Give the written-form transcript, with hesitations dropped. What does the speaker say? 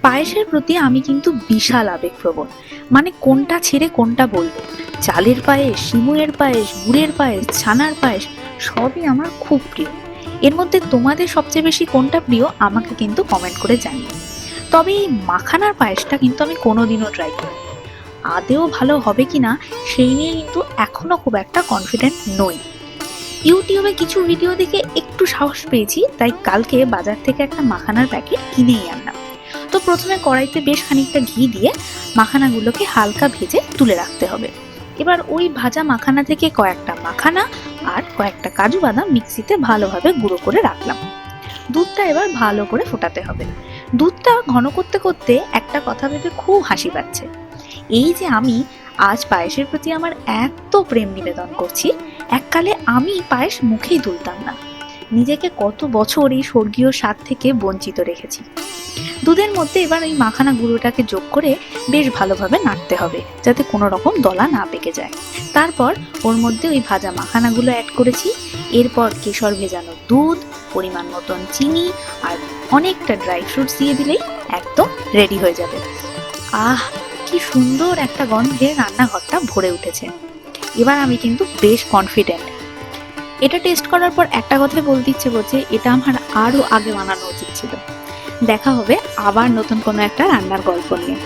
পায়েসের প্রতি আমি কিন্তু বিশাল আবেগপ্রবণ। মানে কোনটা ছেড়ে কোনটা বলবো। চালের পায়েস, সিমুয়ের পায়েস, গুড়ের পায়েস, ছানার পায়েস সবই আমার খুব প্রিয়। এর মধ্যে তোমাদের সবচেয়ে বেশি কোনটা প্রিয় আমাকে কিন্তু কমেন্ট করে জানিও। তবে এই মাখানার পায়েসটা কিন্তু আমি কোনোদিনও ট্রাই করিনি। আদেও ভালো হবে কিনা সেই নিয়ে কিন্তু এখনো খুব একটা কনফিডেন্ট নই। ইউটিউবে কিছু ভিডিও দেখে একটু সাহস পেয়েছি, তাই কালকে বাজার থেকে একটা মাখানার প্যাকেট কিনেই আনলাম। তো প্রথমে কড়াইতে বেশ খানিকটা ঘি দিয়ে মাখানাগুলোকে হালকা ভেজে তুলে রাখতে হবে। এবার ওই ভাজা মাখানা থেকে কয়েকটা মাখানা আর কয়েকটা কাজু বাদাম মিক্সিতে ভালোভাবে গুঁড়ো করে রাখলাম। দুধটা এবার ভালো করে ফোটাতে হবে। দুধটা ঘন করতে করতে একটা কথা ভেবে খুব হাসি পাচ্ছে। এই যে আমি আজ পায়েসের প্রতি আমার এত প্রেম নিবেদন করছি, এককালে আমি পায়েস মুখেই তুলতাম না। নিজেকে কত বছর এই স্বর্গীয় স্বাদ থেকে বঞ্চিত রেখেছি। দুধের মধ্যে এবার এই মাখানা গুঁড়োটাকে যোগ করে বেশ ভালোভাবে নাড়তে হবে, যাতে কোনো রকম দলা না পেকে যায়। তারপর ওর মধ্যে ওই ভাজা মাখানাগুলো অ্যাড করেছি। এরপর কেশর ভেজানো দুধ, পরিমাণ মতন চিনি আর অনেকটা ড্রাই ফ্রুটস দিয়ে দিলেই একদম রেডি হয়ে যাবে। আহ, কি সুন্দর একটা গন্ধে রান্নাঘরটা ভরে উঠেছে। এবার আমি কিন্তু বেশ কনফিডেন্ট। এটা টেস্ট করার পর একটা কথাই বলতে ইচ্ছে করছে, এটা আমার আরো আগে বানানো উচিত ছিল। দেখা হবে আবার নতুন কোনো একটা রান্নার গল্প নিয়ে।